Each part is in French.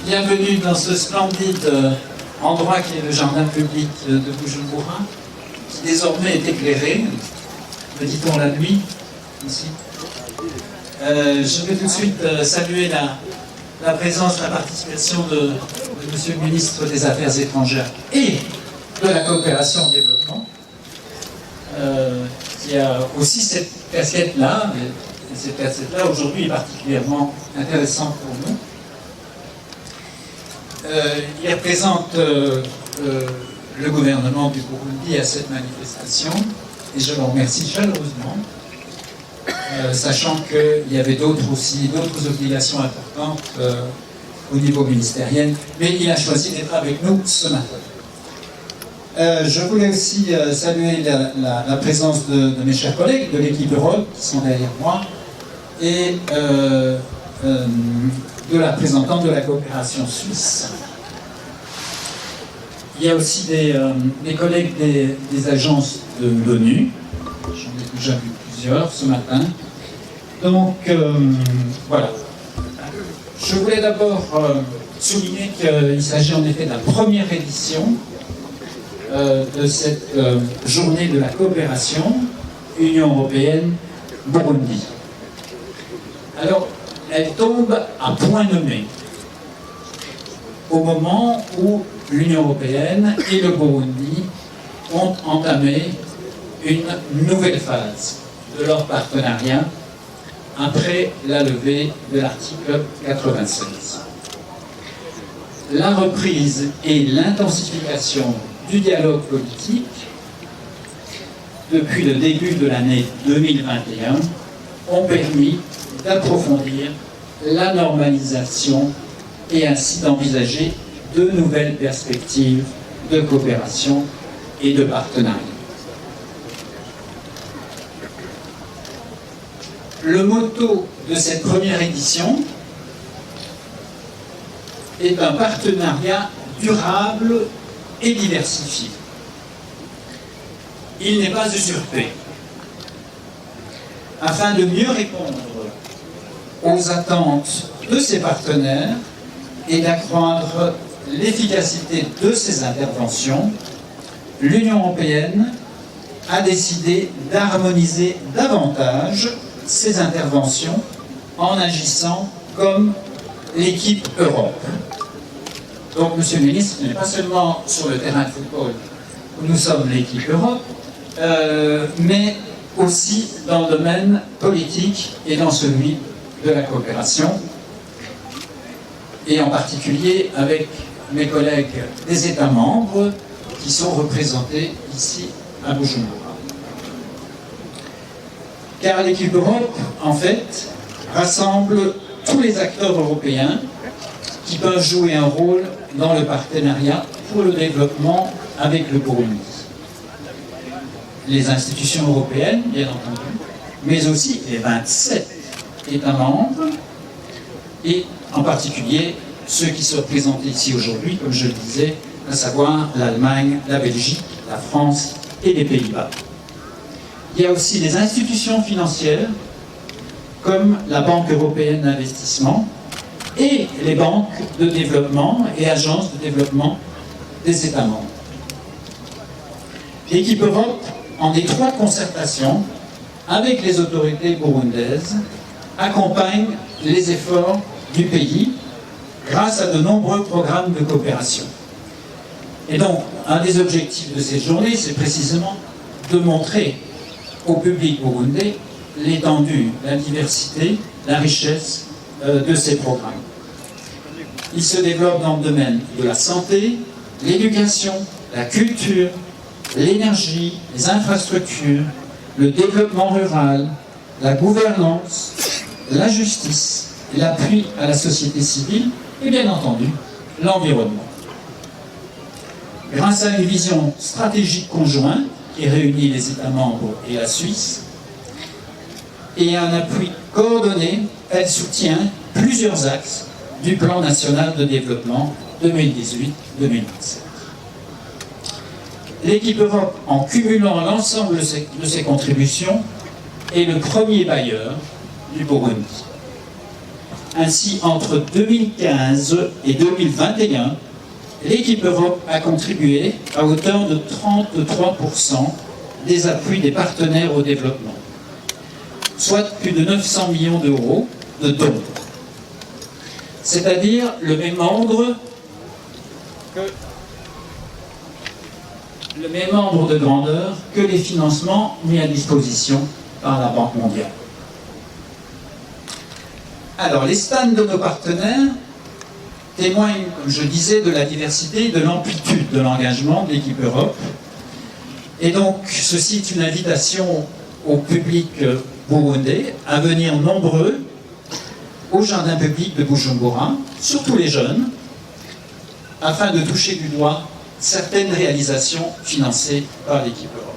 Bienvenue dans ce splendide endroit qui est le jardin public de Bujumbura, qui désormais est éclairé, me dit-on la nuit, ici. Je vais tout de suite saluer la présence, la participation de Monsieur le ministre des Affaires étrangères et de la coopération au développement, qui a aussi cette casquette-là, et cette casquette-là aujourd'hui est particulièrement intéressante pour nous. Il représente le gouvernement du Burundi à cette manifestation, et je le remercie chaleureusement, sachant qu'il y avait d'autres obligations importantes au niveau ministériel, mais il a choisi d'être avec nous ce matin. Je voulais aussi saluer la présence de mes chers collègues de l'équipe Europe qui sont derrière moi et de la représentante de la coopération suisse. Il y a aussi des collègues des agences de l'ONU, j'en ai déjà vu plusieurs ce matin. Donc voilà. Je voulais d'abord souligner qu'il s'agit en effet de la première édition de cette journée de la coopération Union européenne-Burundi. Alors, elle tombe à point nommé au moment où l'Union européenne et le Burundi ont entamé une nouvelle phase de leur partenariat après la levée de l'article 96. La reprise et l'intensification du dialogue politique depuis le début de l'année 2021 ont permis d'approfondir la normalisation et ainsi d'envisager de nouvelles perspectives de coopération et de partenariat. Le motto de cette première édition est un partenariat durable et diversifié. Il n'est pas usurpé. Afin de mieux répondre aux attentes de ses partenaires et d'accroître l'efficacité de ses interventions, l'Union européenne a décidé d'harmoniser davantage ses interventions en agissant comme l'équipe Europe. Donc, Monsieur le ministre, ce n'est pas seulement sur le terrain de football où nous sommes l'équipe Europe, mais aussi dans le domaine politique et dans celui de la coopération, et en particulier avec mes collègues des États membres qui sont représentés ici à Bujumbura. Car l'équipe Europe, en fait, rassemble tous les acteurs européens qui peuvent jouer un rôle dans le partenariat pour le développement avec le Burundi. Les institutions européennes, bien entendu, mais aussi les 27 États membres, et en particulier ceux qui sont représentés ici aujourd'hui, comme je le disais, à savoir l'Allemagne, la Belgique, la France et les Pays-Bas. Il y a aussi des institutions financières, comme la Banque européenne d'investissement et les banques de développement et agences de développement des États membres. L'équipe Europe, en étroite concertation avec les autorités burundaises, accompagne les efforts du pays grâce à de nombreux programmes de coopération. Et donc, un des objectifs de cette journée, c'est précisément de montrer au public burundais l'étendue, la diversité, la richesse de ces programmes. Ils se développent dans le domaine de la santé, l'éducation, la culture, l'énergie, les infrastructures, le développement rural, la gouvernance, la justice, l'appui à la société civile et bien entendu l'environnement. Grâce à une vision stratégique conjointe qui réunit les États membres et la Suisse et à un appui coordonné, elle soutient plusieurs axes du plan national de développement 2018-2027. L'équipe Europe, en cumulant l'ensemble de ses contributions, est le premier bailleur du Burundi. Ainsi, entre 2015 et 2021, l'équipe Europe a contribué à hauteur de 33% des appuis des partenaires au développement, soit plus de 900 millions d'euros de dons. C'est-à-dire le même ordre de grandeur que les financements mis à disposition par la Banque mondiale. Alors, les stands de nos partenaires témoignent, comme je disais, de la diversité et de l'amplitude de l'engagement de l'équipe Europe. Et donc, ceci est une invitation au public burundais à venir nombreux au jardin public de Bujumbura, surtout les jeunes, afin de toucher du doigt certaines réalisations financées par l'équipe Europe.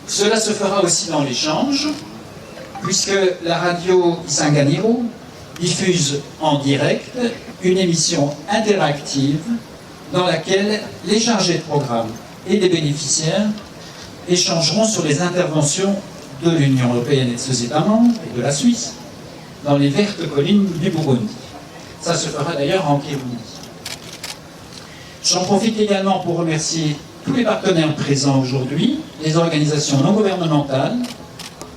Cela se fera aussi dans l'échange, puisque la radio Isanganiro diffuse en direct une émission interactive dans laquelle les chargés de programme et les bénéficiaires échangeront sur les interventions de l'Union européenne et de ses États membres et de la Suisse dans les vertes collines du Burundi. Ça se fera d'ailleurs en Kirundi. J'en profite également pour remercier tous les partenaires présents aujourd'hui, les organisations non gouvernementales,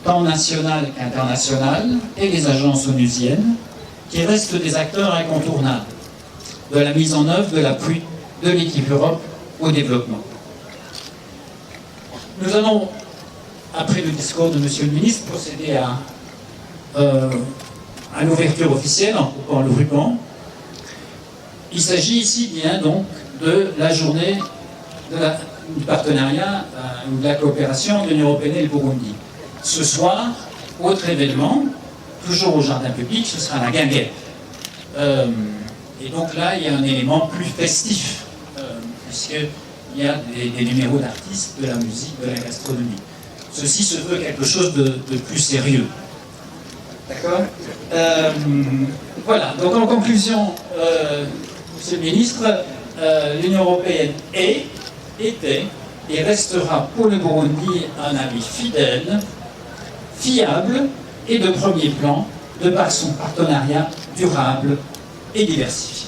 tant nationales qu'internationales, et les agences onusiennes, qui restent des acteurs incontournables de la mise en œuvre de l'appui de l'équipe Europe au développement. Nous allons, après le discours de M. le ministre, procéder à l'ouverture officielle en coupant le ruban. Il s'agit ici bien donc de la journée du partenariat, de la coopération de l'Union européenne et le Burundi. Ce soir, autre événement, toujours au jardin public, ce sera la guinguette. Et donc là, il y a un élément plus festif, puisqu'il y a des numéros d'artistes, de la musique, de la gastronomie. Ceci se veut quelque chose de plus sérieux. D'accord ? Voilà, donc en conclusion, Monsieur le ministre, l'Union européenne était et restera pour le Burundi un ami fidèle, fiable et de premier plan, de par son partenariat durable et diversifié.